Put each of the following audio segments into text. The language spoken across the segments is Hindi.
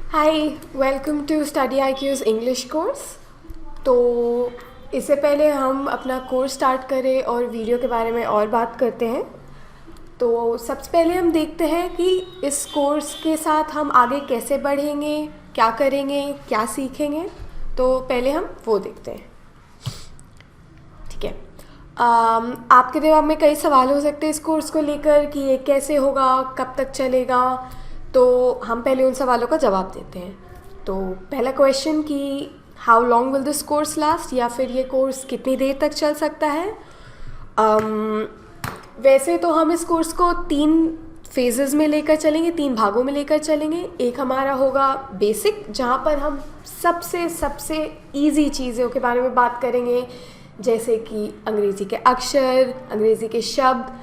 Hi, welcome to study IQ's English course. तो इससे पहले हम अपना कोर्स स्टार्ट करें और वीडियो के बारे में और बात करते हैं। तो सबसे पहले हम देखते हैं कि इस कोर्स के साथ हम आगे कैसे बढ़ेंगे, क्या करेंगे, क्या सीखेंगे। तो पहले हम वो देखते हैं, ठीक है। आपके दिमाग में कई सवाल हो सकते हैं इस कोर्स को लेकर कि ये कैसे होगा, कब तक चलेगा। तो हम पहले उन सवालों का जवाब देते हैं। तो पहला क्वेश्चन कि how long will this course last, या फिर ये कोर्स कितनी देर तक चल सकता है। वैसे तो हम इस कोर्स को 3 फेजेस में लेकर चलेंगे, 3 भागों में लेकर चलेंगे। एक हमारा होगा बेसिक, जहाँ पर हम सबसे ईजी चीज़ों के बारे में बात करेंगे, जैसे कि अंग्रेज़ी के अक्षर, अंग्रेज़ी के शब्द,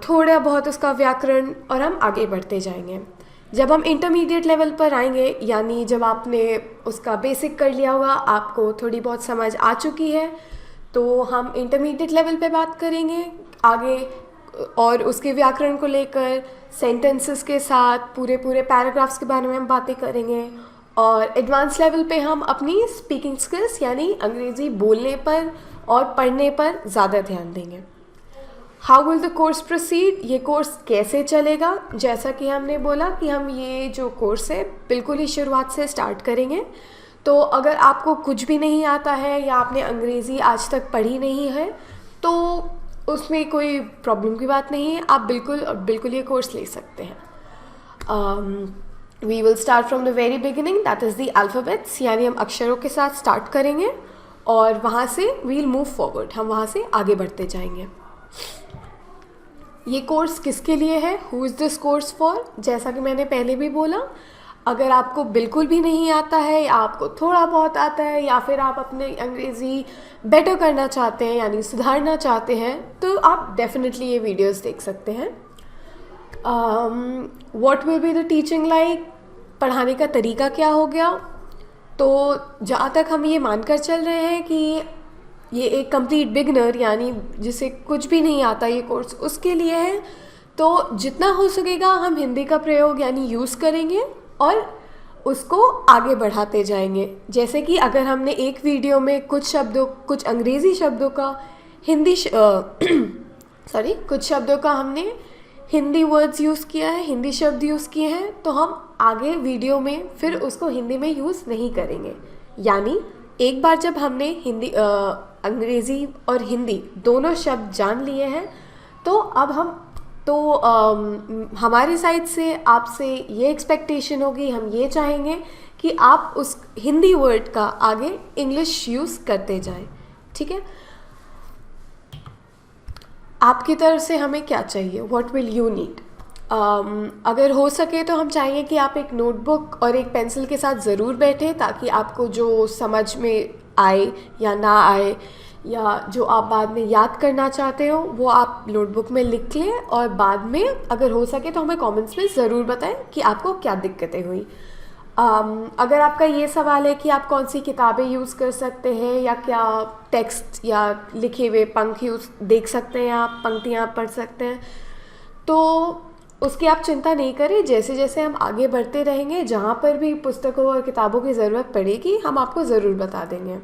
थोड़ा बहुत उसका व्याकरण, और हम आगे बढ़ते जाएंगे। जब हम इंटरमीडिएट लेवल पर आएंगे, यानी जब आपने उसका बेसिक कर लिया होगा, आपको थोड़ी बहुत समझ आ चुकी है, तो हम इंटरमीडिएट लेवल पे बात करेंगे आगे, और उसके व्याकरण को लेकर सेंटेंसेस के साथ पूरे पैराग्राफ्स के बारे में हम बातें करेंगे। और एडवांस लेवल पे हम अपनी स्पीकिंग स्किल्स यानी अंग्रेज़ी बोलने पर और पढ़ने पर ज़्यादा ध्यान देंगे। How will the course proceed, ये कोर्स कैसे चलेगा। जैसा कि हमने बोला कि हम ये जो कोर्स है बिल्कुल ही शुरुआत से स्टार्ट करेंगे। तो अगर आपको कुछ भी नहीं आता है या आपने अंग्रेज़ी आज तक पढ़ी नहीं है, तो उसमें कोई प्रॉब्लम की बात नहीं है, आप बिल्कुल ये कोर्स ले सकते हैं। We will start from the very beginning, that is the alphabets, यानी हम अक्षरों के साथ स्टार्ट करेंगे और वहाँ से वील मूव फॉरवर्ड, हम वहाँ से आगे बढ़ते जाएंगे। ये कोर्स किसके लिए है, who is this course for. जैसा कि मैंने पहले भी बोला, अगर आपको बिल्कुल भी नहीं आता है या आपको थोड़ा बहुत आता है, या फिर आप अपने अंग्रेज़ी बेटर करना चाहते हैं यानी सुधारना चाहते हैं, तो आप डेफिनेटली ये वीडियोस देख सकते हैं। What will be the teaching like, पढ़ाने का तरीका क्या हो गया। तो जहाँ तक हम ये मानकर चल रहे हैं कि ये एक कंप्लीट बिगनर यानी जिसे कुछ भी नहीं आता ये कोर्स, उसके लिए है, तो जितना हो सकेगा हम हिंदी का प्रयोग यानी यूज़ करेंगे और उसको आगे बढ़ाते जाएंगे। जैसे कि अगर हमने एक वीडियो में कुछ अंग्रेज़ी शब्दों का कुछ शब्दों का हमने हिंदी वर्ड्स यूज़ किया है, हिंदी शब्द यूज़ किए हैं, तो हम आगे वीडियो में फिर उसको हिंदी में यूज़ नहीं करेंगे। यानी एक बार जब हमने अंग्रेज़ी और हिंदी दोनों शब्द जान लिए हैं, तो अब हमारी साइड से आपसे ये एक्सपेक्टेशन होगी, हम ये चाहेंगे कि आप उस हिंदी वर्ड का आगे इंग्लिश यूज़ करते जाएं, ठीक है। आपकी तरफ से हमें क्या चाहिए, व्हाट विल यू नीड। अगर हो सके तो हम चाहेंगे कि आप एक नोटबुक और एक पेंसिल के साथ ज़रूर बैठें, ताकि आपको जो समझ में आए या ना आए, या जो आप बाद में याद करना चाहते हो, वो आप नोटबुक में लिख लें, और बाद में अगर हो सके तो हमें कमेंट्स में ज़रूर बताएं कि आपको क्या दिक्कतें हुई। अगर आपका ये सवाल है कि आप कौन सी किताबें यूज़ कर सकते हैं, या क्या टेक्स्ट या लिखे हुए पंख देख सकते हैं, आप पंक्तियाँ पढ़ सकते हैं, तो उसकी आप चिंता नहीं करें। जैसे जैसे हम आगे बढ़ते रहेंगे, जहाँ पर भी पुस्तकों और किताबों की ज़रूरत पड़ेगी, हम आपको ज़रूर बता देंगे।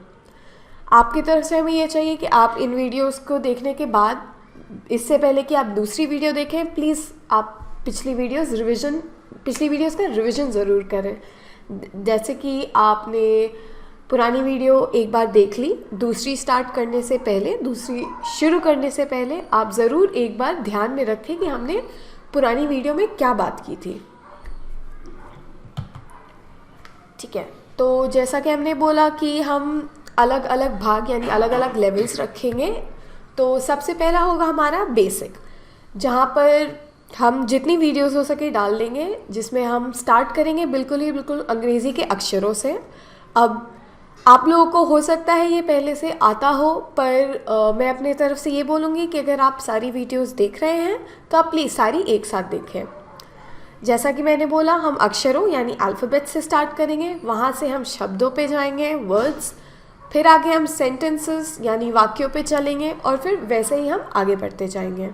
आपकी तरफ से हमें ये चाहिए कि आप इन वीडियोस को देखने के बाद, इससे पहले कि आप दूसरी वीडियो देखें, प्लीज़ आप पिछली वीडियोस का रिवीजन ज़रूर करें। जैसे कि आपने पुरानी वीडियो एक बार देख ली, दूसरी शुरू करने से पहले आप ज़रूर एक बार ध्यान में रखें कि हमने पुरानी वीडियो में क्या बात की थी, ठीक है। तो जैसा कि हमने बोला कि हम अलग अलग भाग यानी अलग अलग लेवल्स रखेंगे। तो सबसे पहला होगा हमारा बेसिक, जहाँ पर हम जितनी वीडियोस हो सके डाल देंगे, जिसमें हम स्टार्ट करेंगे बिल्कुल अंग्रेज़ी के अक्षरों से। अब आप लोगों को हो सकता है ये पहले से आता हो, पर मैं अपने तरफ से ये बोलूँगी कि अगर आप सारी वीडियोस देख रहे हैं तो आप प्लीज़ सारी एक साथ देखें। जैसा कि मैंने बोला, हम अक्षरों यानी अल्फ़ाबेट से स्टार्ट करेंगे, वहाँ से हम शब्दों पे जाएंगे, वर्ड्स, फिर आगे हम सेंटेंसेस यानी वाक्यों पे चलेंगे, और फिर वैसे ही हम आगे बढ़ते जाएंगे।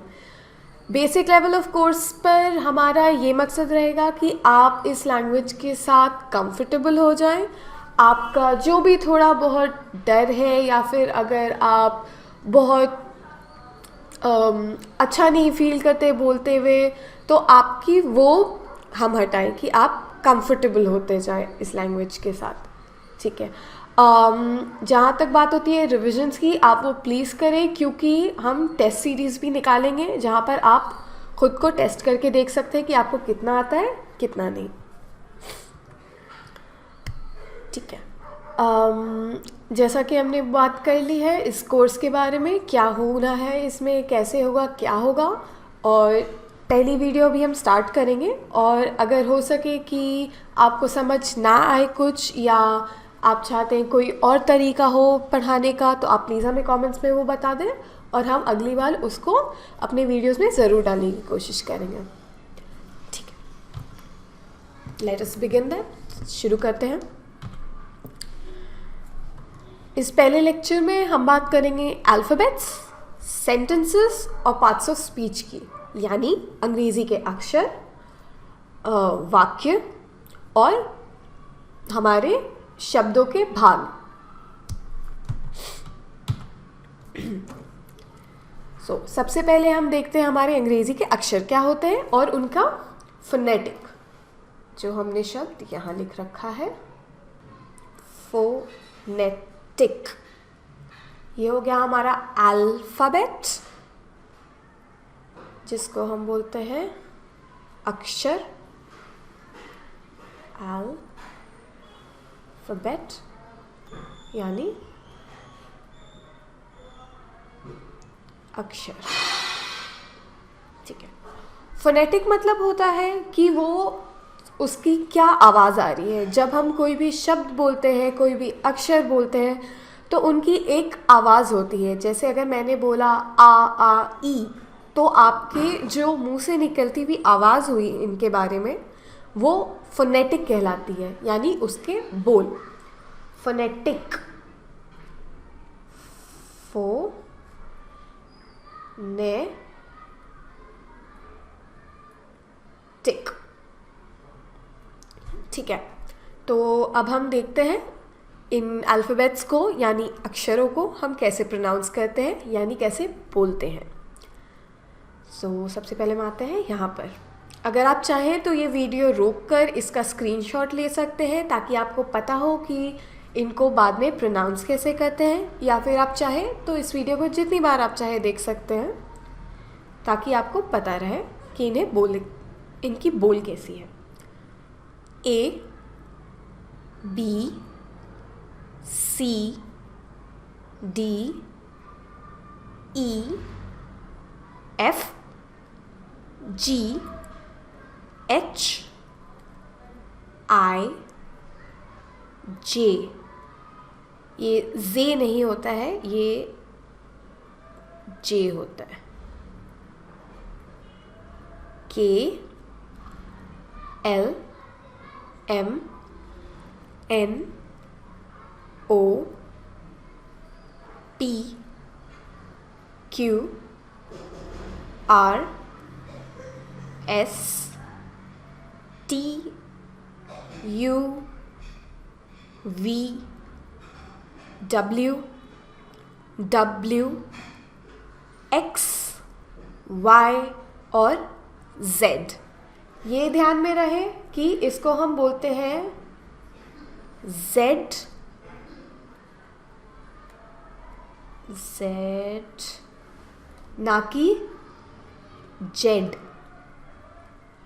बेसिक लेवल ऑफ कोर्स पर हमारा ये मकसद रहेगा कि आप इस लैंग्वेज के साथ कंफर्टेबल हो जाएं। आपका जो भी थोड़ा बहुत डर है या फिर अगर आप बहुत अच्छा नहीं फील करते बोलते हुए, तो आपकी वो हम हटाएं कि आप कंफर्टेबल होते जाएं इस लैंग्वेज के साथ, ठीक है। जहाँ तक बात होती है रिविजन्स की, आप वो प्लीज़ करें, क्योंकि हम टेस्ट सीरीज़ भी निकालेंगे जहाँ पर आप खुद को टेस्ट करके देख सकते हैं कि आपको कितना आता है कितना नहीं, ठीक है। जैसा कि हमने बात कर ली है इस कोर्स के बारे में, क्या होना है इसमें, कैसे होगा, क्या होगा, और पहली वीडियो भी हम स्टार्ट करेंगे। और अगर हो सके कि आपको समझ ना आए कुछ या आप चाहते हैं कोई और तरीका हो पढ़ाने का, तो आप प्लीज़ हमें कमेंट्स में वो बता दें और हम अगली बार उसको अपने वीडियोस में ज़रूर डालने की कोशिश करेंगे, ठीक है। लेट अस बिगिन दैट, शुरू करते हैं। इस पहले लेक्चर में हम बात करेंगे अल्फ़ाबेट्स, सेंटेंसेस और पार्ट्स ऑफ स्पीच की, यानी अंग्रेज़ी के अक्षर, वाक्य और हमारे शब्दों के भाग। सबसे पहले हम देखते हैं हमारे अंग्रेज़ी के अक्षर क्या होते हैं और उनका फोनेटिक, जो हमने शब्द यहाँ लिख रखा है, फोनेटिक। ये हो गया हमारा अल्फ़ाबेट, जिसको हम बोलते हैं अक्षर, अल्फ़ाबेट यानी अक्षर, ठीक है। फोनेटिक मतलब होता है कि वो उसकी क्या आवाज़ आ रही है। जब हम कोई भी शब्द बोलते हैं, कोई भी अक्षर बोलते हैं, तो उनकी एक आवाज़ होती है। जैसे अगर मैंने बोला आ ई, तो आपके जो मुंह से निकलती हुई आवाज़ हुई इनके बारे में, वो फोनेटिक कहलाती है, यानी उसके बोल। फोनेटिक, फोनेटिक, ठीक है। तो अब हम देखते हैं इन अल्फ़ाबेट्स को, यानी अक्षरों को हम कैसे प्रोनाउंस करते हैं, यानी कैसे बोलते हैं। सबसे पहले हम आते हैं यहाँ पर। अगर आप चाहें तो ये वीडियो रोककर इसका स्क्रीनशॉट ले सकते हैं, ताकि आपको पता हो कि इनको बाद में प्रोनाउंस कैसे करते हैं, या फिर आप चाहें तो इस वीडियो को जितनी बार आप चाहे देख सकते हैं, ताकि आपको पता रहे कि इनकी बोल कैसी है। A, B, C, D, E, F, G, H, I, J। ये Z नहीं होता है, ये J होता है। K, L, M, N, O, P, Q, R, S, T, U, V, W, W, X, Y और Z। ये ध्यान में रहे कि इसको हम बोलते हैं Z, ना कि जेड।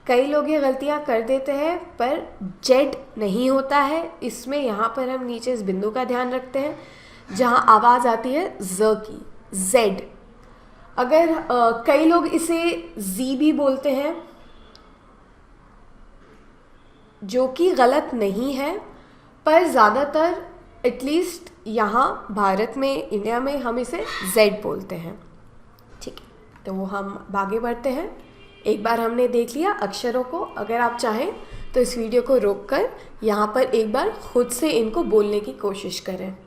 कई लोग ये गलतियाँ कर देते हैं, पर जेड नहीं होता है इसमें। यहाँ पर हम नीचे इस बिंदु का ध्यान रखते हैं जहाँ आवाज़ आती है ज़ की, जेड। अगर कई लोग इसे जी भी बोलते हैं, जो कि गलत नहीं है, पर ज़्यादातर एटलीस्ट यहाँ भारत में, इंडिया में हम इसे जेड बोलते हैं, ठीक है। तो वो हम आगे बढ़ते हैं। एक बार हमने देख लिया अक्षरों को। अगर आप चाहें तो इस वीडियो को रोककर यहाँ पर एक बार खुद से इनको बोलने की कोशिश करें।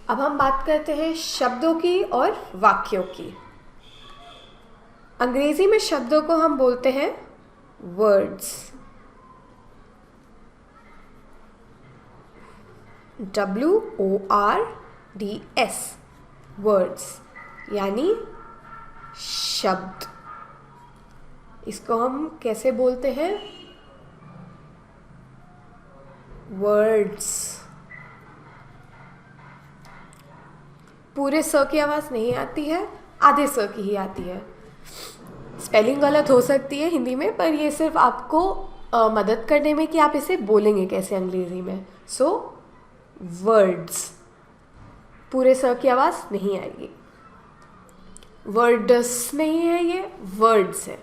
अब हम बात करते हैं शब्दों की और वाक्यों की। अंग्रेजी में शब्दों को हम बोलते हैं वर्ड्स। WORDS, वर्ड्स यानी शब्द। इसको हम कैसे बोलते हैं? वर्ड्स। पूरे स की आवाज़ नहीं आती है, आधे स की ही आती है। स्पेलिंग गलत हो सकती है हिंदी में, पर ये सिर्फ आपको मदद करने में कि आप इसे बोलेंगे कैसे अंग्रेज़ी में। सो वर्ड्स, पूरे स की आवाज़ नहीं आएगी। वर्ड्स नहीं है, ये वर्ड्स है।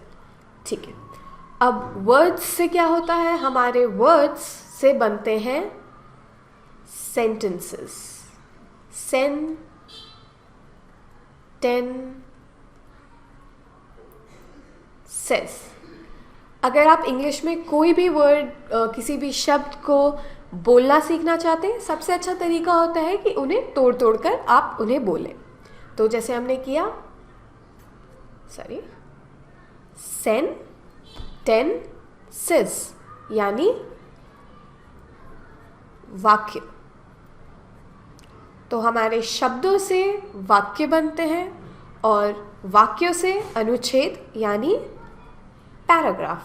ठीक है, अब वर्ड्स से क्या होता है? हमारे वर्ड्स से बनते हैं सेंटेंसेस। सेंटेंसेस। अगर आप इंग्लिश में कोई भी वर्ड, किसी भी शब्द को बोलना सीखना चाहते हैं, सबसे अच्छा तरीका होता है कि उन्हें तोड़ तोड़ कर आप उन्हें बोलें। तो जैसे हमने किया, सेंटेंसेस यानी वाक्य। तो हमारे शब्दों से वाक्य बनते हैं और वाक्यों से अनुच्छेद यानी पैराग्राफ।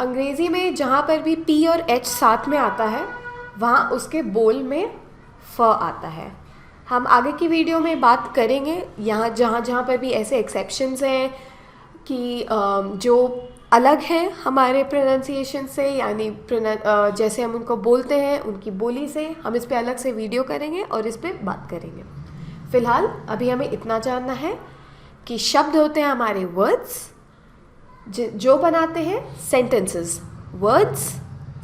अंग्रेज़ी में जहाँ पर भी P और H साथ में आता है, वहाँ उसके बोल में फ आता है। हम आगे की वीडियो में बात करेंगे यहाँ जहाँ पर भी ऐसे एक्सेप्शंस हैं कि जो अलग हैं हमारे प्रोनाउंसिएशन से, यानी जैसे हम उनको बोलते हैं उनकी बोली से, हम इस पे अलग से वीडियो करेंगे और इस पे बात करेंगे। फ़िलहाल अभी हमें इतना जानना है कि शब्द होते हैं हमारे वर्ड्स, जो बनाते हैं सेंटेंसेस। वर्ड्स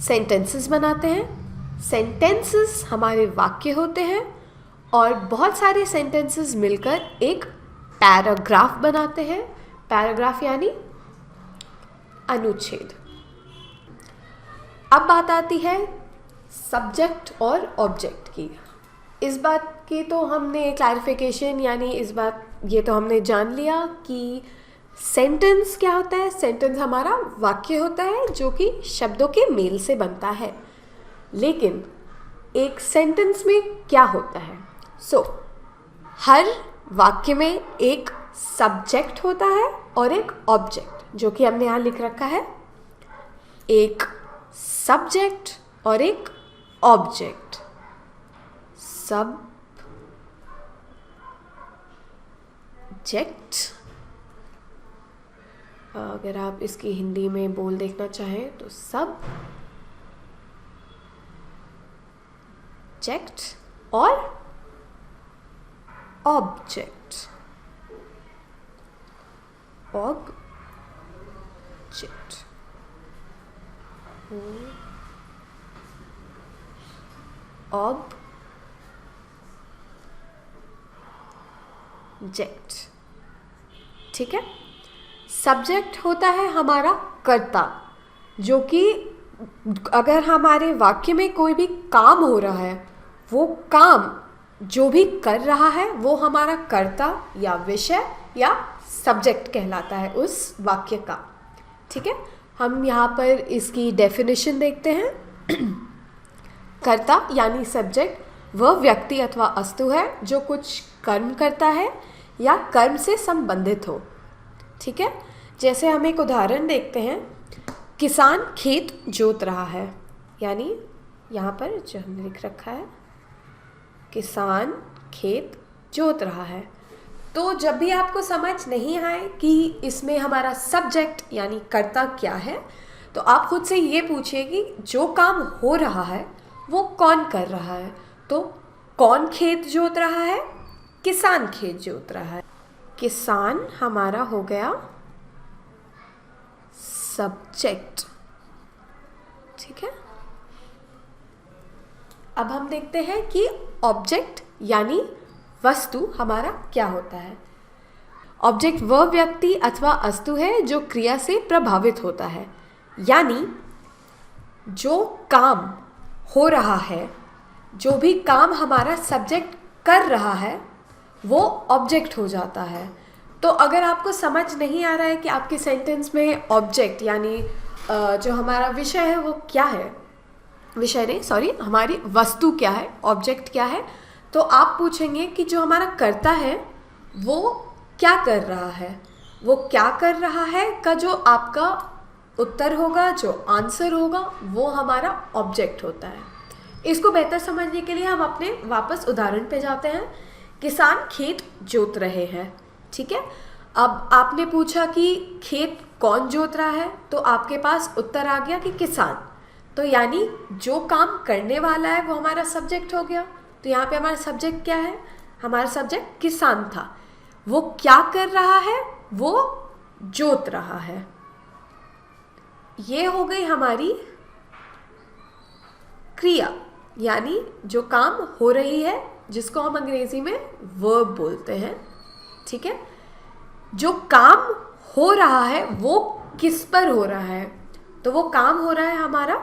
सेंटेंसेस बनाते हैं, सेंटेंसेस हमारे वाक्य होते हैं, और बहुत सारे सेंटेंसेस मिलकर एक पैराग्राफ बनाते हैं। पैराग्राफ यानी अनुच्छेद। अब बात आती है सब्जेक्ट और ऑब्जेक्ट की। इस बात की तो हमने क्लैरिफिकेशन, यानी इस बात ये तो हमने जान लिया कि सेंटेंस क्या होता है। सेंटेंस हमारा वाक्य होता है जो कि शब्दों के मेल से बनता है। लेकिन एक सेंटेंस में क्या होता है? हर वाक्य में एक सब्जेक्ट होता है और एक ऑब्जेक्ट, जो कि हमने यहाँ लिख रखा है। एक सब्जेक्ट और एक ऑब्जेक्ट। सब्जेक्ट, अगर आप इसकी हिंदी में बोल देखना चाहें तो सब्जेक्ट और ऑब्जेक्ट। ऑब्जेक्ट, ठीक है। सब्जेक्ट होता है हमारा कर्ता, जो कि अगर हमारे वाक्य में कोई भी काम हो रहा है, वो काम जो भी कर रहा है वो हमारा कर्ता या विषय या सब्जेक्ट कहलाता है उस वाक्य का। ठीक है, हम यहाँ पर इसकी डेफिनेशन देखते हैं। कर्ता यानी सब्जेक्ट वह व्यक्ति अथवा वस्तु है जो कुछ कर्म करता है या कर्म से संबंधित हो। ठीक है, जैसे हम एक उदाहरण देखते हैं। किसान खेत जोत रहा है, यानी यहाँ पर जो हमने लिख रखा है किसान खेत जोत रहा है। तो जब भी आपको समझ नहीं आए कि इसमें हमारा सब्जेक्ट यानी कर्ता क्या है, तो आप खुद से ये पूछिए कि जो काम हो रहा है वो कौन कर रहा है। तो कौन खेत जोत रहा है? किसान खेत जोत रहा है। किसान हमारा हो गया सब्जेक्ट। ठीक है, अब हम देखते हैं कि ऑब्जेक्ट यानी वस्तु हमारा क्या होता है। ऑब्जेक्ट वह व्यक्ति अथवा वस्तु है जो क्रिया से प्रभावित होता है, यानी जो काम हो रहा है, जो भी काम हमारा सब्जेक्ट कर रहा है वो ऑब्जेक्ट हो जाता है। तो अगर आपको समझ नहीं आ रहा है कि आपके सेंटेंस में ऑब्जेक्ट यानी जो हमारा विषय है वो क्या है, विषय नहीं सॉरी हमारी वस्तु क्या है, ऑब्जेक्ट क्या है, तो आप पूछेंगे कि जो हमारा कर्ता है वो क्या कर रहा है। वो क्या कर रहा है का जो आपका उत्तर होगा, जो आंसर होगा, वो हमारा ऑब्जेक्ट होता है। इसको बेहतर समझने के लिए हम अपने वापस उदाहरण पे जाते हैं। किसान खेत जोत रहे हैं, ठीक है। अब आपने पूछा कि खेत कौन जोत रहा है, तो आपके पास उत्तर आ गया कि किसान। तो यानी जो काम करने वाला है वो हमारा सब्जेक्ट हो गया। तो यहाँ पे हमारा सब्जेक्ट क्या है, हमारा सब्जेक्ट किसान था। वो क्या कर रहा है, वो जोत रहा है। ये हो गई हमारी क्रिया, यानी जो काम हो रही है, जिसको हम अंग्रेजी में वर्ब बोलते हैं, ठीक है। जो काम हो रहा है वो किस पर हो रहा है, तो वो काम हो रहा है हमारा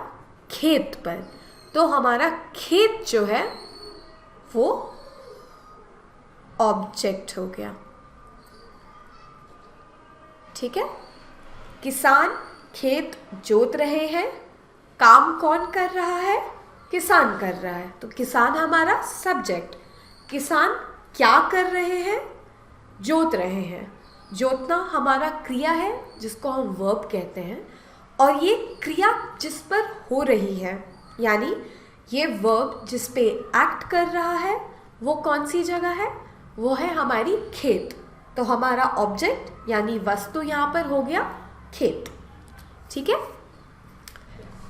खेत पर। तो हमारा खेत जो है वो ऑब्जेक्ट हो गया, ठीक है। किसान खेत जोत रहे हैं, काम कौन कर रहा है, किसान कर रहा है। तो किसान हमारा सब्जेक्ट। किसान क्या कर रहे हैं, जोत रहे हैं। जोतना हमारा क्रिया है जिसको हम वर्ब कहते हैं, और ये क्रिया जिस पर हो रही है, यानी ये वर्ब जिस पे एक्ट कर रहा है वो कौन सी जगह है, वो है हमारी खेत। तो हमारा ऑब्जेक्ट यानी वस्तु यहाँ पर हो गया खेत, ठीक है।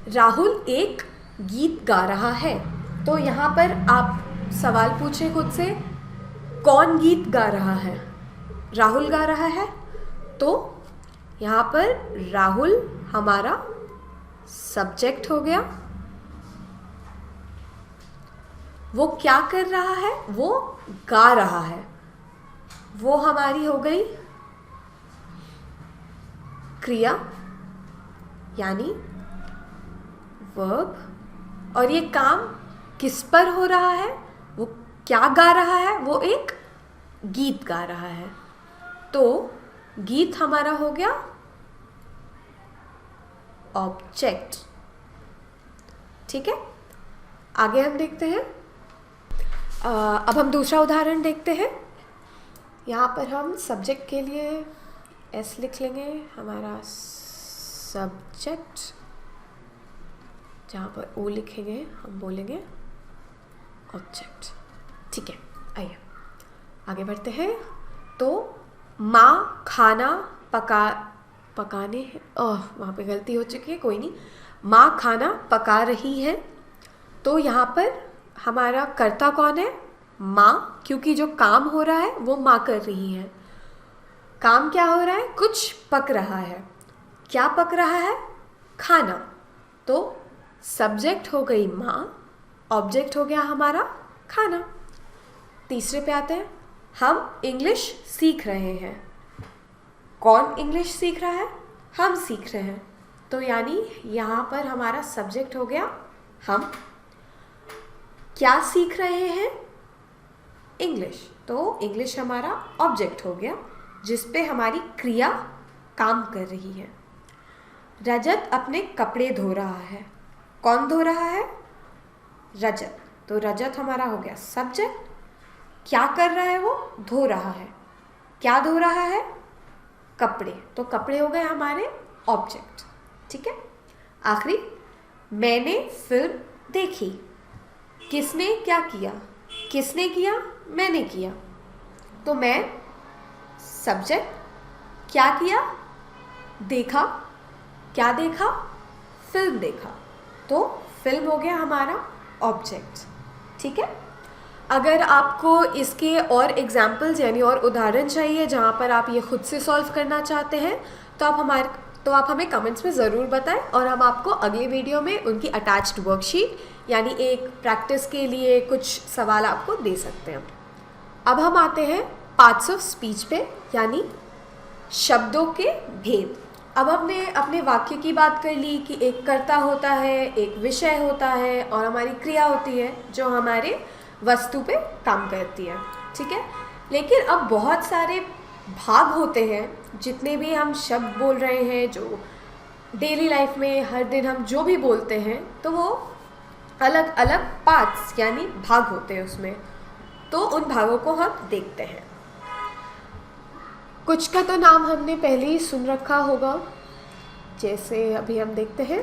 राहुल एक गीत गा रहा है, तो यहाँ पर आप सवाल पूछे खुद से, कौन गीत गा रहा है, राहुल गा रहा है। तो यहाँ पर राहुल हमारा सब्जेक्ट हो गया। वो क्या कर रहा है, वो गा रहा है, वो हमारी हो गई क्रिया यानी वर्ब। और ये काम किस पर हो रहा है, वो क्या गा रहा है, वो एक गीत गा रहा है। तो गीत हमारा हो गया ऑब्जेक्ट, ठीक है। आगे हम देखते हैं। अब हम दूसरा उदाहरण देखते हैं। यहाँ पर हम सब्जेक्ट के लिए एस लिख लेंगे, हमारा सब्जेक्ट। जहाँ पर ओ लिखेंगे हम बोलेंगे ऑब्जेक्ट, ठीक है। आइए आगे बढ़ते हैं। तो माँ खाना पकाने हैं, वहाँ पे गलती हो चुकी है, कोई नहीं। माँ खाना पका रही है, तो यहाँ पर हमारा कर्ता कौन है, माँ, क्योंकि जो काम हो रहा है वो माँ कर रही है। काम क्या हो रहा है, कुछ पक रहा है। क्या पक रहा है, खाना। तो सब्जेक्ट हो गई माँ, ऑब्जेक्ट हो गया हमारा खाना। तीसरे पे आते हैं। हम इंग्लिश सीख रहे हैं। कौन इंग्लिश सीख रहा है, हम सीख रहे हैं। तो यानी यहाँ पर हमारा सब्जेक्ट हो गया हम। क्या सीख रहे हैं, इंग्लिश। तो इंग्लिश हमारा ऑब्जेक्ट हो गया जिस पे हमारी क्रिया काम कर रही है। रजत अपने कपड़े धो रहा है। कौन धो रहा है, रजत। तो रजत हमारा हो गया सब्जेक्ट। क्या कर रहा है, वो धो रहा है। क्या धो रहा है, कपड़े। तो कपड़े हो गए हमारे ऑब्जेक्ट, ठीक है। आखिरी, मैंने फिल्म देखी। किसने क्या किया, किसने किया, मैंने किया। तो मैं सब्जेक्ट, क्या किया, देखा। क्या देखा, फिल्म देखा। तो फिल्म हो गया हमारा ऑब्जेक्ट, ठीक है। अगर आपको इसके और एग्जाम्पल्स यानी और उदाहरण चाहिए जहाँ पर आप ये खुद से सॉल्व करना चाहते हैं, तो आप हमें कमेंट्स में ज़रूर बताएं, और हम आपको अगले वीडियो में उनकी अटैच्ड वर्कशीट यानी एक प्रैक्टिस के लिए कुछ सवाल आपको दे सकते हैं। अब हम आते हैं पार्ट्स ऑफ स्पीच पे, यानी शब्दों के भेद। अब हमने अपने वाक्य की बात कर ली कि एक कर्ता होता है, एक विषय होता है और हमारी क्रिया होती है जो हमारे वस्तु पे काम करती है, ठीक है। लेकिन अब बहुत सारे भाग होते हैं, जितने भी हम शब्द बोल रहे हैं, जो डेली लाइफ में हर दिन हम जो भी बोलते हैं, तो वो अलग अलग पार्ट्स यानी भाग होते हैं उसमें। तो उन भागों को हम देखते हैं। कुछ का तो नाम हमने पहले ही सुन रखा होगा, जैसे अभी हम देखते हैं।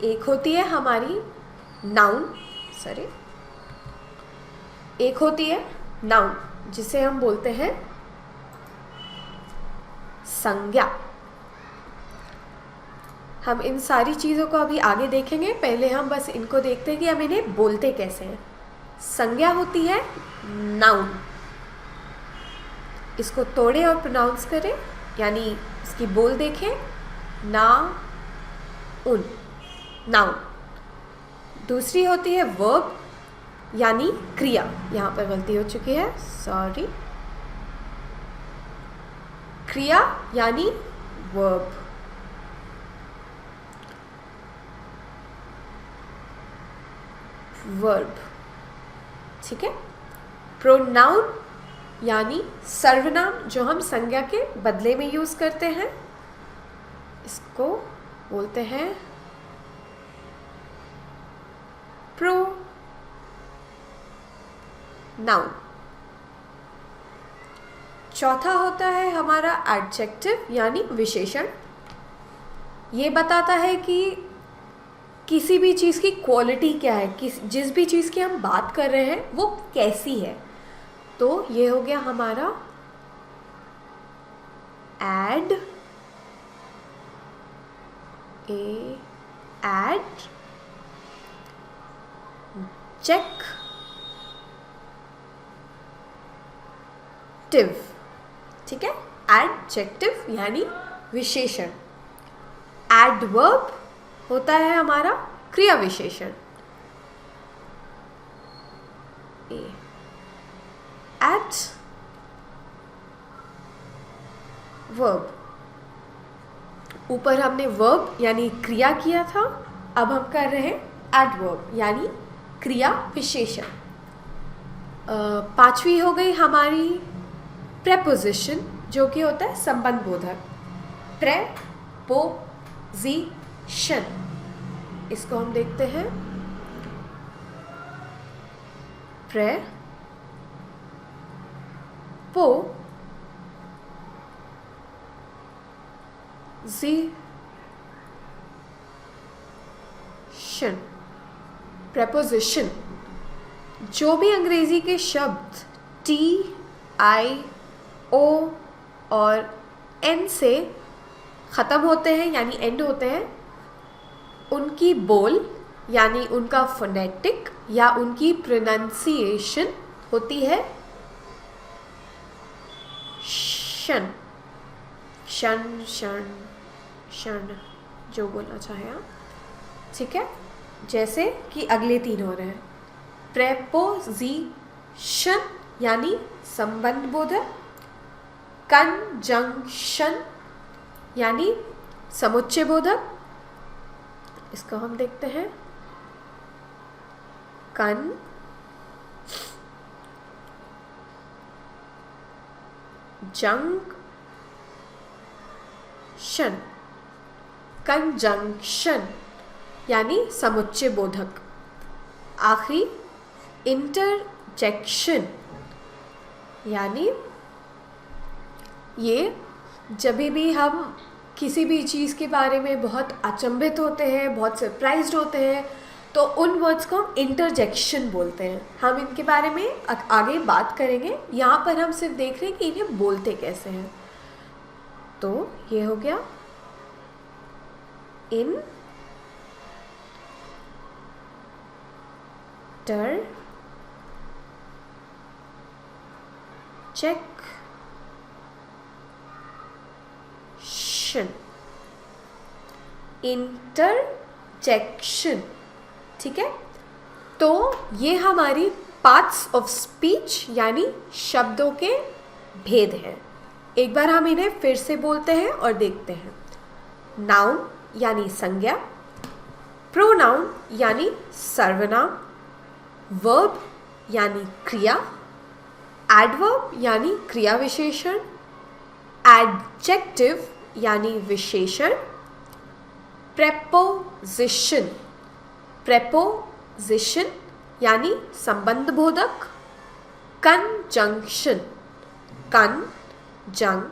एक होती है हमारी नाउन, एक होती है नाउन जिसे हम बोलते हैं संज्ञा। हम इन सारी चीज़ों को अभी आगे देखेंगे, पहले हम बस इनको देखते हैं कि हम इन्हें बोलते कैसे हैं। संज्ञा होती है नाउन, इसको तोड़ें और प्रोनाउंस करें, यानी इसकी बोल देखें, ना उन, नाउन। दूसरी होती है वर्ब यानी क्रिया, यहाँ पर गलती हो चुकी है, सॉरी, क्रिया यानी वर्ब। वर्ब, ठीक है। प्रोनाउन यानी सर्वनाम, जो हम संज्ञा के बदले में यूज करते हैं, इसको बोलते हैं प्रोनाउन। चौथा होता है हमारा एडजेक्टिव यानी विशेषण। ये बताता है कि किसी भी चीज़ की क्वालिटी क्या है, जिस भी चीज़ की हम बात कर रहे हैं वो कैसी है। तो ये हो गया हमारा एडजेक्टिव, ठीक है। एडजेक्टिव यानी विशेषण। एडवर्ब होता है हमारा क्रिया विशेषण। वर्ब, ऊपर हमने वर्ब यानी क्रिया किया था, अब हम कर रहे हैं एडवर्ब यानी क्रिया विशेषण। पांचवी हो गई हमारी प्रेपोजिशन, जो कि होता है संबंध बोधक। प्रेपोजिशन, इसको हम देखते हैं। प्रेपोजिशन, जो भी अंग्रेजी के शब्द टी, आई, ओ और एन से ख़त्म होते हैं यानी एंड होते हैं, उनकी बोल यानी उनका फोनेटिक या उनकी प्रोनाउंसिएशन होती है शन। शन, शन, शन, जो बोलना चाहे आप, ठीक है। जैसे कि अगले तीन हो रहे हैं। प्रेपोजिशन यानी संबंध बोधक। कंजंक्शन यानी समुच्चय बोधक। इसको हम देखते हैं। कंजंक्शन यानी समुच्चय बोधक। आखिरी इंटरजेक्शन, यानी ये जब भी हम किसी भी चीज़ के बारे में बहुत अचंभित होते हैं, बहुत सरप्राइज्ड होते हैं, तो उन वर्ड्स को हम इंटरजेक्शन बोलते हैं। हम इनके बारे में आगे बात करेंगे, यहाँ पर हम सिर्फ देख रहे हैं कि इन्हें बोलते कैसे हैं। तो ये हो गया इंटरजेक्शन, ठीक है। तो ये हमारी पार्ट्स ऑफ स्पीच यानी शब्दों के भेद हैं। एक बार हम इन्हें फिर से बोलते हैं और देखते हैं। नाउन यानी संज्ञा, प्रोनाउन यानी सर्वनाम, वर्ब यानी क्रिया, एडवर्ब यानी क्रिया विशेषण, एडजेक्टिव यानी विशेषण, प्रेपोजिशन, प्रेपोजिशन यानी संबंध बोधक, कंजंक्शन, कंजंक्शन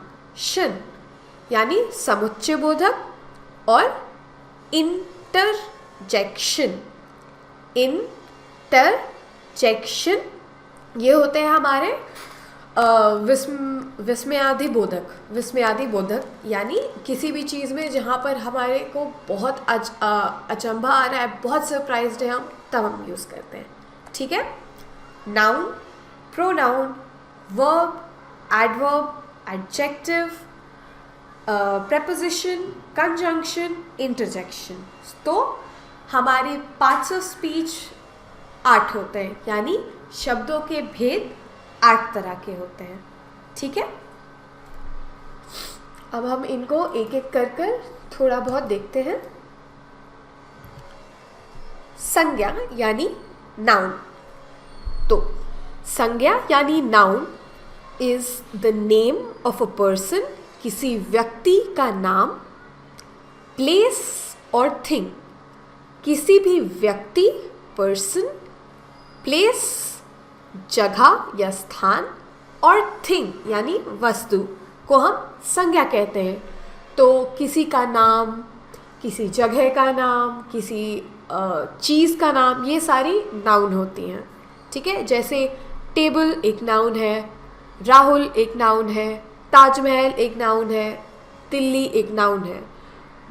यानी समुच्चय बोधक, और इंटरजेक्शन, इंटरजेक्शन ये होते हैं हमारे विस्मयादि बोधक, विस्मयादि बोधक यानी किसी भी चीज़ में जहाँ पर हमारे को बहुत अचंभा आ रहा है, बहुत सरप्राइज्ड है हम, तब हम यूज़ करते हैं। ठीक है, noun, pronoun, verb, adverb, adjective, preposition, conjunction, interjection। तो हमारे पार्ट्स ऑफ स्पीच 8 होते हैं, यानी शब्दों के भेद 8 तरह के होते हैं। ठीक है, अब हम इनको एक एक कर कर थोड़ा बहुत देखते हैं। संज्ञा यानी नाउन। तो संज्ञा यानी noun is the name of a person, किसी व्यक्ति का नाम, प्लेस और थिंग, किसी भी व्यक्ति, पर्सन, प्लेस जगह या स्थान, और थिंग यानी वस्तु को हम संज्ञा कहते हैं। तो किसी का नाम, किसी जगह का नाम, किसी चीज़ का नाम, ये सारी नाउन होती हैं। ठीक है, जैसे टेबल एक नाउन है, राहुल एक नाउन है, ताजमहल एक नाउन है, दिल्ली एक नाउन है।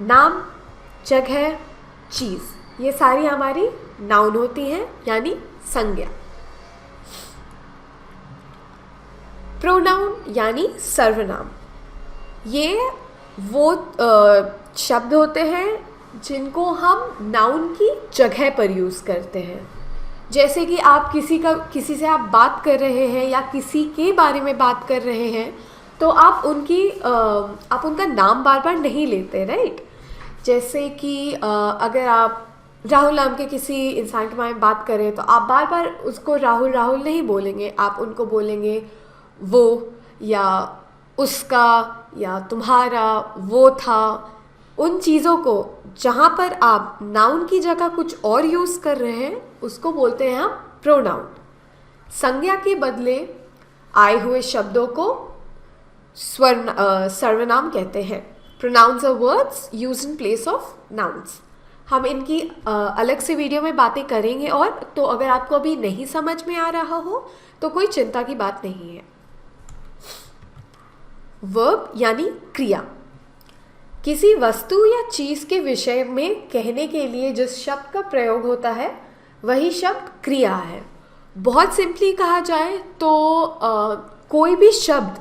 नाम, जगह, चीज़, ये सारी हमारी नाउन होती हैं, यानी संज्ञा। प्रोनाउन यानी सर्वनाम, ये वो शब्द होते हैं जिनको हम नाउन की जगह पर यूज़ करते हैं। जैसे कि आप किसी से आप बात कर रहे हैं या किसी के बारे में बात कर रहे हैं, तो आप उनका नाम बार बार नहीं लेते, राइट। जैसे कि अगर आप राहुल नाम के किसी इंसान के बारे में बात करें तो आप बार बार उसको राहुल राहुल नहीं बोलेंगे, आप उनको बोलेंगे वो, या उसका, या तुम्हारा, वो था। उन चीज़ों को जहाँ पर आप नाउन की जगह कुछ और यूज़ कर रहे हैं उसको बोलते हैं हम प्रोनाउन। संज्ञा के बदले आए हुए शब्दों को सर्वनाम कहते हैं। Pronouns are words used in place of nouns. हम इनकी अलग से वीडियो में बातें करेंगे, और तो अगर आपको अभी नहीं समझ में आ रहा हो तो कोई चिंता की बात नहीं है। वर्ब यानी क्रिया, किसी वस्तु या चीज़ के विषय में कहने के लिए जिस शब्द का प्रयोग होता है वही शब्द क्रिया है। बहुत सिंपली कहा जाए तो कोई भी शब्द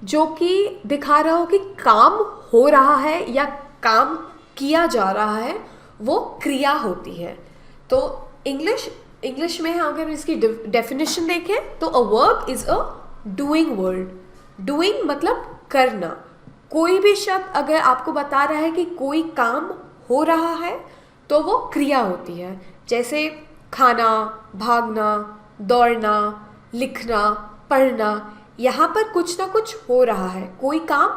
जो कि दिखा रहा हो कि काम हो रहा है या काम किया जा रहा है, वो क्रिया होती है। तो इंग्लिश में अगर इसकी डेफिनेशन देखें तो a verb is a doing word. Doing मतलब करना। कोई भी शब्द अगर आपको बता रहा है कि कोई काम हो रहा है तो वो क्रिया होती है। जैसे खाना, भागना, दौड़ना, लिखना, पढ़ना, यहाँ पर कुछ ना कुछ हो रहा है, कोई काम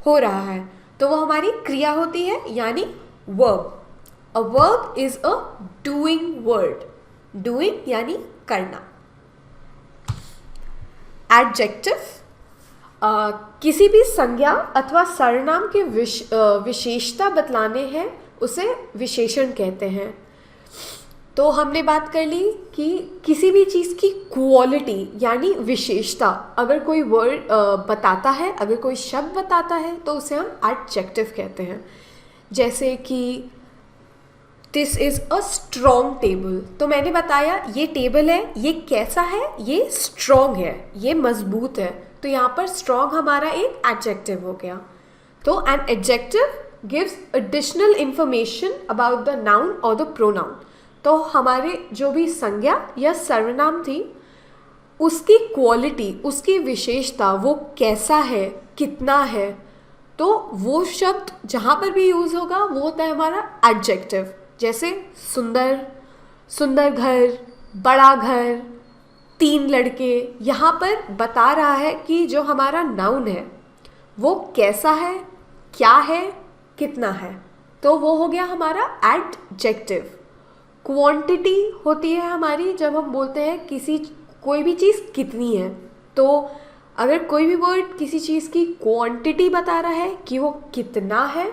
हो रहा है, तो वो हमारी क्रिया होती है, यानी verb. A verb is a doing word. Doing यानी करना। एडजेक्टिव किसी भी संज्ञा अथवा सर्वनाम के विशेषता बतलाने हैं उसे विशेषण कहते हैं। तो हमने बात कर ली कि किसी भी चीज़ की क्वालिटी यानी विशेषता अगर कोई वर्ड बताता है, अगर कोई शब्द बताता है तो उसे हम एडजेक्टिव कहते हैं। जैसे कि this is a strong table, तो मैंने बताया ये टेबल है, ये कैसा है, ये स्ट्रॉन्ग है, ये मजबूत है, तो यहाँ पर स्ट्रॉन्ग हमारा एक एडजेक्टिव हो गया। तो an adjective gives additional information about the noun और द प्रोनाउन। तो हमारे जो भी संज्ञा या सर्वनाम थी उसकी क्वालिटी, उसकी विशेषता, वो कैसा है, कितना है, तो वो शब्द जहाँ पर भी यूज़ होगा वो होता है हमारा एडजेक्टिव। जैसे सुंदर, सुंदर घर, बड़ा घर, 3 लड़के, यहाँ पर बता रहा है कि जो हमारा नाउन है वो कैसा है, क्या है, कितना है, तो वो हो गया हमारा एडजेक्टिव। क्वांटिटी होती है हमारी जब हम बोलते हैं कोई भी चीज़ कितनी है। तो अगर कोई भी वर्ड किसी चीज़ की क्वांटिटी बता रहा है कि वो कितना है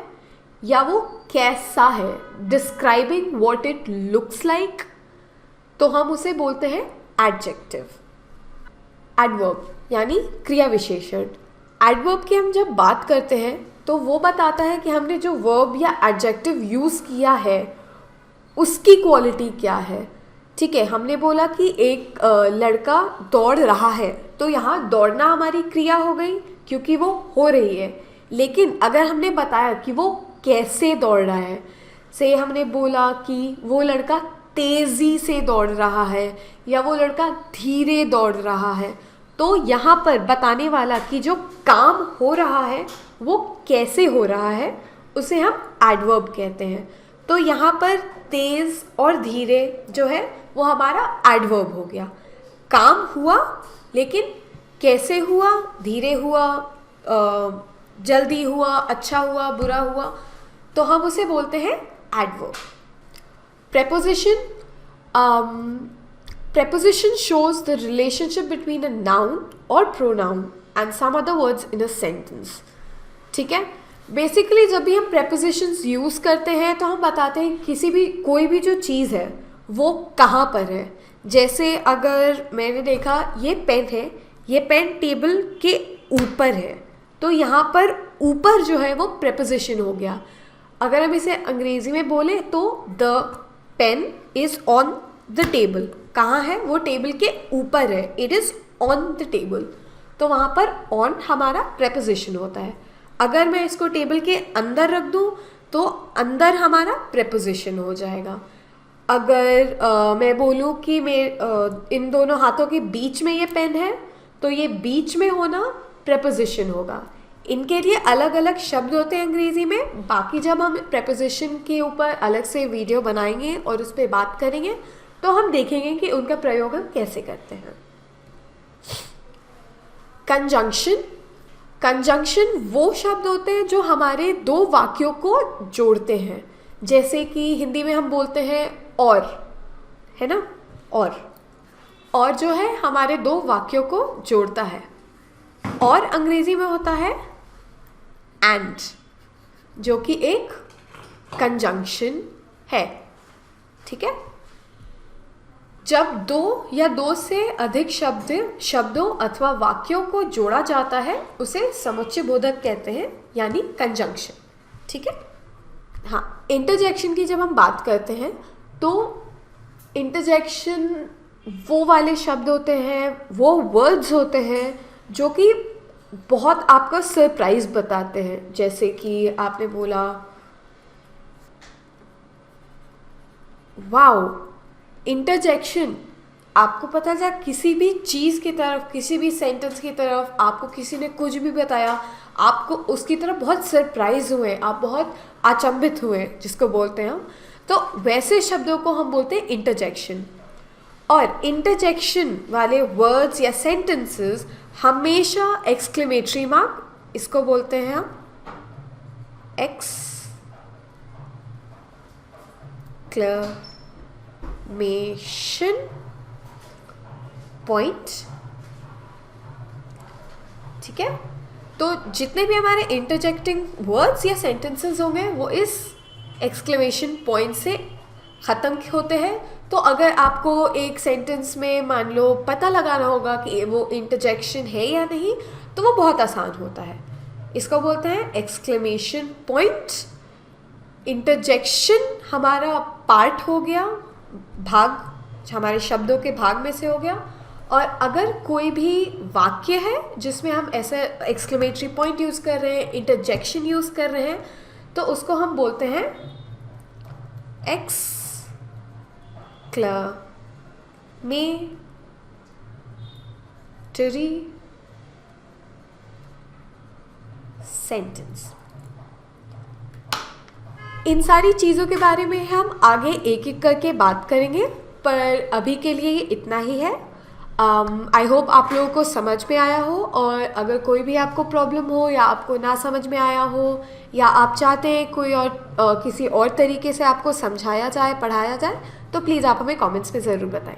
या वो कैसा है, describing what it looks like, तो हम उसे बोलते हैं एडजेक्टिव। एडवर्ब यानी क्रिया विशेषण। एडवर्ब की हम जब बात करते हैं तो वो बताता है कि हमने जो वर्ब या एडजेक्टिव यूज़ किया है उसकी क्वालिटी क्या है। ठीक है, हमने बोला कि एक लड़का दौड़ रहा है, तो यहाँ दौड़ना हमारी क्रिया हो गई क्योंकि वो हो रही है। लेकिन अगर हमने बताया कि वो कैसे दौड़ रहा है, से हमने बोला कि वो लड़का तेज़ी से दौड़ रहा है या वो लड़का धीरे दौड़ रहा है, तो यहाँ पर बताने वाला कि जो काम हो रहा है वो कैसे हो रहा है उसे हम एडवर्ब कहते हैं। तो यहाँ पर तेज़ और धीरे जो है वो हमारा एडवर्ब हो गया। काम हुआ लेकिन कैसे हुआ, धीरे हुआ, जल्दी हुआ, अच्छा हुआ, बुरा हुआ, तो हम उसे बोलते हैं adverb. Preposition. Preposition shows the relationship between a noun or pronoun and some other words in a sentence. ठीक है, बेसिकली जब भी हम prepositions यूज़ करते हैं तो हम बताते हैं कोई भी जो चीज़ है वो कहाँ पर है। जैसे अगर मैंने देखा ये पेन है, ये पेन टेबल के ऊपर है, तो यहाँ पर ऊपर जो है वो preposition हो गया। अगर हम इसे अंग्रेजी में बोले तो the pen is on the table, कहाँ है, वो टेबल के ऊपर है, it is on the table, तो वहाँ पर ऑन हमारा प्रेपोजिशन होता है। अगर मैं इसको टेबल के अंदर रख दूँ तो अंदर हमारा प्रेपोजिशन हो जाएगा। अगर मैं बोलूँ कि इन दोनों हाथों के बीच में ये पेन है, तो ये बीच में होना प्रेपोजिशन होगा। इनके लिए अलग अलग शब्द होते हैं अंग्रेज़ी में। बाकी जब हम प्रेपोजिशन के ऊपर अलग से वीडियो बनाएंगे और उस पर बात करेंगे तो हम देखेंगे कि उनका प्रयोग हम कैसे करते हैं। कंजंक्शन। कंजंक्शन वो शब्द होते हैं जो हमारे दो वाक्यों को जोड़ते हैं। जैसे कि हिंदी में हम बोलते हैं और, है ना, और जो है हमारे दो वाक्यों को जोड़ता है। और अंग्रेजी में होता है एंड, जो कि एक कंजंक्शन है। ठीक है, जब दो या दो से अधिक शब्दों अथवा वाक्यों को जोड़ा जाता है उसे समुच्चय बोधक कहते हैं, यानी कंजंक्शन। ठीक है, हाँ, इंटरजेक्शन की जब हम बात करते हैं तो इंटरजेक्शन वो वाले शब्द होते हैं, वो वर्ड्स होते हैं जो कि बहुत आपका सरप्राइज बताते हैं। जैसे कि आपने बोला वाओ, इंटरजेक्शन, आपको पता था किसी भी चीज़ की तरफ, किसी भी सेंटेंस की तरफ आपको किसी ने कुछ भी बताया, आपको उसकी तरफ बहुत सरप्राइज हुए, आप बहुत अचंभित हुए, जिसको बोलते हैं हम, तो वैसे शब्दों को हम बोलते हैं इंटरजेक्शन। और इंटरजेक्शन वाले वर्ड्स या सेंटेंसेस हमेशा एक्सक्लेमेटरी मार्क, इसको बोलते हैं हम एक्सक्लेमेशन पॉइंट। ठीक है, तो जितने भी हमारे इंटरजेक्टिंग वर्ड्स या सेंटेंसेस होंगे वो इस एक्सक्लेमेशन पॉइंट से ख़त्म होते हैं। तो अगर आपको एक सेंटेंस में मान लो पता लगाना होगा कि वो इंटरजेक्शन है या नहीं, तो वो बहुत आसान होता है। इसको बोलते हैं एक्सक्लेमेशन पॉइंट। इंटरजेक्शन हमारा पार्ट हो गया, भाग, हमारे शब्दों के भाग में से हो गया। और अगर कोई भी वाक्य है जिसमें हम ऐसे एक्सक्लेमेटरी पॉइंट यूज़ कर रहे हैं, इंटरजेक्शन यूज़ कर रहे हैं, तो उसको हम बोलते हैं एक्सक्लेमेटरी सेंटेंस। इन सारी चीज़ों के बारे में हम आगे एक एक करके बात करेंगे, पर अभी के लिए इतना ही है। आई होप आप लोगों को समझ में आया हो, और अगर कोई भी आपको प्रॉब्लम हो या आपको ना समझ में आया हो या आप चाहते हैं कोई और किसी और तरीके से आपको समझाया जाए, पढ़ाया जाए, तो प्लीज़ आप हमें कमेंट्स में ज़रूर बताएं।